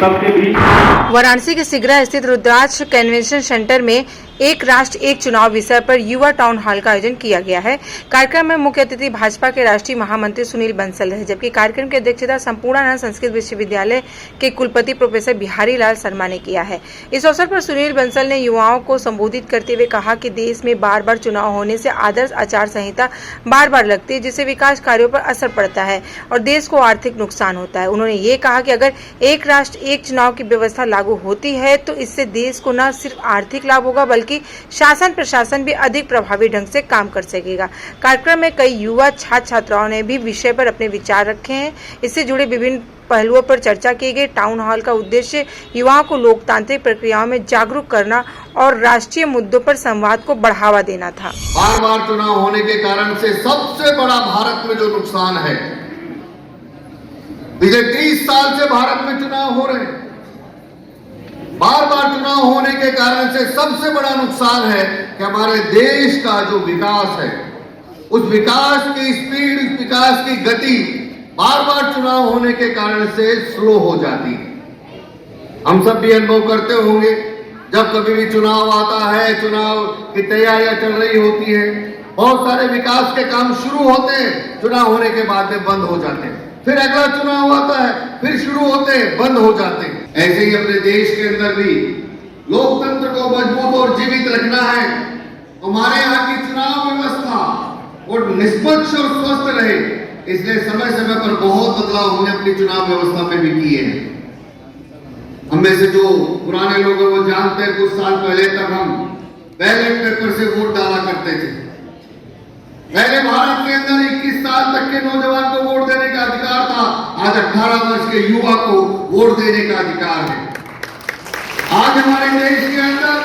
सबके बीच। वाराणसी के सिगरा स्थित रुद्राक्ष कन्वेंशन सेंटर में एक राष्ट्र एक चुनाव विषय पर युवा टाउन हॉल का आयोजन किया गया है। कार्यक्रम में मुख्य अतिथि भाजपा के राष्ट्रीय महामंत्री सुनील बंसल रहे, जबकि कार्यक्रम की अध्यक्षता संपूर्णानंद संस्कृत विश्वविद्यालय के कुलपति प्रोफेसर बिहारी लाल शर्मा ने किया है। इस अवसर पर सुनील बंसल ने युवाओं को संबोधित करते हुए कहा कि देश में बार बार चुनाव होने से आदर्श आचार संहिता बार बार लगती है, जिससे विकास कार्यों पर असर पड़ता है और देश को आर्थिक नुकसान होता है। उन्होंने ये कहा कि अगर एक राष्ट्र एक चुनाव की व्यवस्था लागू होती है तो इससे देश को न सिर्फ आर्थिक लाभ होगा बल्कि शासन प्रशासन भी अधिक प्रभावी ढंग से काम कर सकेगा। कार्यक्रम में कई युवा छात्र छात्राओं ने भी विषय पर अपने विचार रखे हैं। इससे जुड़े विभिन्न पहलुओं पर चर्चा की गई। टाउन हॉल का उद्देश्य युवाओं को लोकतांत्रिक प्रक्रियाओं में जागरूक करना और राष्ट्रीय मुद्दों पर संवाद को बढ़ावा देना था। बार बार चुनाव होने के कारण से सबसे बड़ा भारत में जो नुकसान है, पिछले 30 साल से भारत में चुनाव हो रहे हैं। बार बार चुनाव होने के कारण से सबसे बड़ा नुकसान है कि हमारे देश का जो विकास है, उस विकास की स्पीड, उस विकास की गति बार बार चुनाव होने के कारण से स्लो हो जाती है। हम सब भी अनुभव करते होंगे, जब कभी भी चुनाव आता है, चुनाव की तैयारियां चल रही होती है, बहुत सारे विकास के काम शुरू होते हैं, चुनाव होने के बाद में बंद हो जाते हैं। फिर अगला चुनाव आता है, फिर शुरू होते हैं, बंद हो जाते हैं। ऐसे ही अपने देश के अंदर भी लोकतंत्र को मजबूत और जीवित रखना है। हमारे यहाँ की चुनाव व्यवस्था वो निष्पक्ष और स्वस्थ रहे, इसलिए समय समय पर बहुत बदलाव हमने अपनी चुनाव व्यवस्था में भी किए हैं। हम में से जो पुराने लोग हैं वो जानते हैं, कुछ साल पहले तक हम बैलेट पेपर से वोट डाला करते थे। पहले भारत के अंदर 21 साल तक के नौजवान को वोट देने का अधिकार था, आज 18 वर्ष के युवा को वोट देने का अधिकार है। आज हमारे देश के अंदर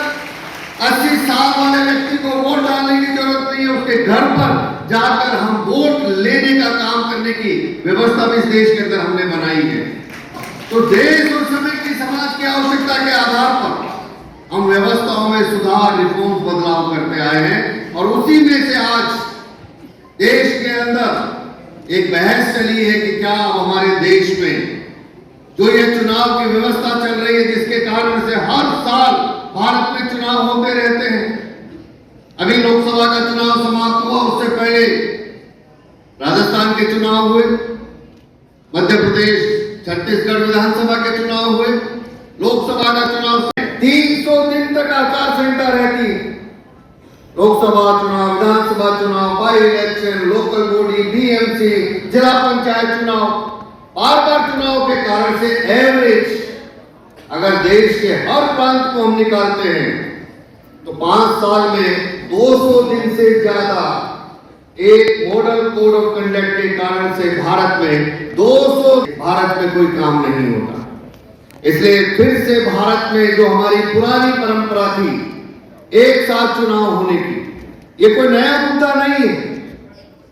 80 साल वाले व्यक्ति को वोट डालने की जरूरत नहीं है, उसके घर पर जाकर हम वोट लेने का काम करने की व्यवस्था भी इस देश के अंदर हमने बनाई है। तो देश और समय की समाज की आवश्यकता के आधार पर हम व्यवस्थाओं में सुधार, रिफॉर्म, बदलाव करते आए हैं और उसी में से आज देश के अंदर एक बहस चली है कि क्या हमारे देश में जो ये चुनाव की व्यवस्था चल रही है, जिसके कारण से हर साल भारत में चुनाव होते रहते हैं। अभी लोकसभा का चुनाव समाप्त हुआ, उससे पहले राजस्थान के चुनाव हुए, मध्य प्रदेश, छत्तीसगढ़ विधानसभा के चुनाव हुए, लोकसभा का चुनाव 300 दिन तक आचार संहिता रहती है। लोकसभा चुनाव, विधानसभा चुनाव, by election, local body, BMC, जिला पंचायत चुनाव, बार बार चुनाव के कारण से एवरेज अगर देश के हर प्रांत को हम निकालते हैं तो 5 साल में 200 दिन से ज्यादा एक मॉडल कोड ऑफ कंडक्ट के कारण से भारत में कोई काम नहीं होता। इसलिए फिर से भारत में जो हमारी पुरानी परंपरा थी, एक साथ चुनाव होने की, ये कोई नया मुद्दा नहीं है।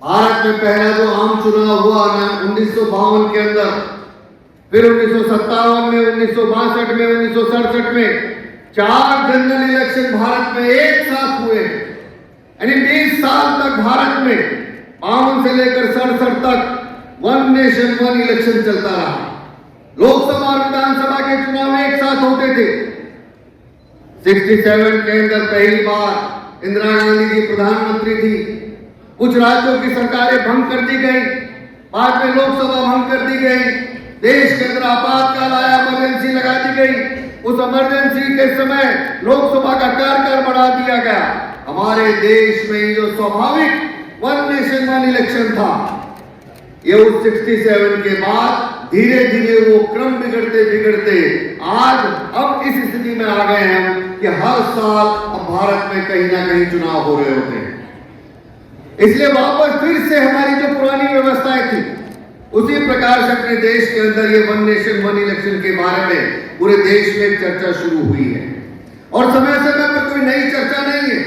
भारत में पहला जो आम चुनाव हुआ 1952 के अंदर, फिर 1957 में, 1962 में, 1967 में 4 जनरल इलेक्शन भारत में एक साथ हुए। यानी 20 साल तक भारत में 52 से लेकर 67 तक 1 नेशन 1 इलेक्शन चलता रहा। लोकसभा और विधानसभा के चुनाव एक साथ होते थे। 67 के अंदर पहली बार इंदिरा गांधी जी प्रधानमंत्री थी। कुछ राज्यों की सरकारें भंग कर दी गई, बाद में लोकसभा भंग कर दी गई, देश के अंदर आपातकाल आया, इमरजेंसी लगा दी गई। उस इमरजेंसी के समय लोकसभा का कार्यकाल बढ़ा दिया गया। हमारे देश में जो स्वाभाविक 1 नेशन 1 इलेक्शन था, ये उस 67 के बाद धीरे धीरे वो क्रम बिगड़ते बिगड़ते आज अब इस स्थिति में आ गए हैं कि हर साल अब भारत में कहीं ना कहीं चुनाव हो रहे होते हैं। इसलिए वापस फिर से हमारी जो पुरानी व्यवस्थाएं थी, उसी प्रकार से अपने देश के अंदर ये 1 नेशन 1 इलेक्शन के बारे में पूरे देश में चर्चा शुरू हुई है और समय समय पर कोई नई चर्चा नहीं है।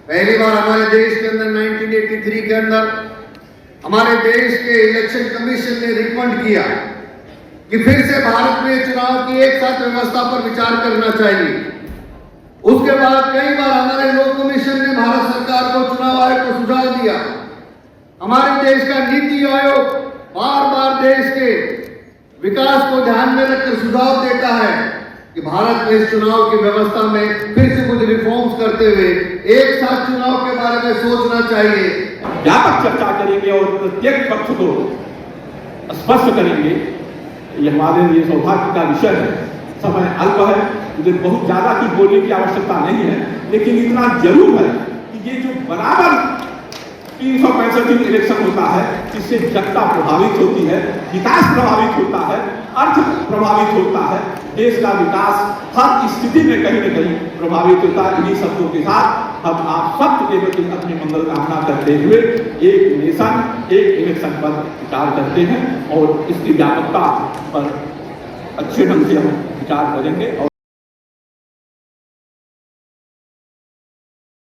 पहली बार हमारे देश के अंदर 1983 के अंदर हमारे देश के इलेक्शन कमीशन ने रिकमेंड किया कि फिर से भारत में चुनाव की एक साथ व्यवस्था पर विचार करना चाहिए। उसके बाद कई बार हमारे लोक कमीशन ने भारत सरकार को, चुनाव आयोग को सुझाव दिया। हमारे देश का नीति आयोग बार बार देश के विकास को ध्यान में रखकर सुझाव देता है कि भारत में इस चुनाव की व्यवस्था में फिर से कुछ रिफॉर्म्स करते हुए एक साथ चुनाव के बारे में सोचना चाहिए। व्यापक चर्चा करेंगे और प्रत्येक पक्ष को स्पष्ट करेंगे। ये हमारे लिए सौभाग्य का विषय है। समय अल्प है, मुझे बहुत ज्यादा की बोलने की आवश्यकता नहीं है, लेकिन इतना जरूर है कि ये जो बराबर 365 दिन इलेक्शन होता है, जिससे जनता प्रभावित होती है, विकास प्रभावित होता है, अर्थ प्रभावित होता है, देश का विकास हर स्थिति में कहीं न कहीं प्रभावित होता है। इन्हीं शब्दों के साथ हम आप सबके प्रति अपनी मंगल कामना करते हुए एक नेशन एक इलेक्शन पर विचार करते हैं और इसकी व्यापकता पर अच्छे ढंग से हम विचार करेंगे।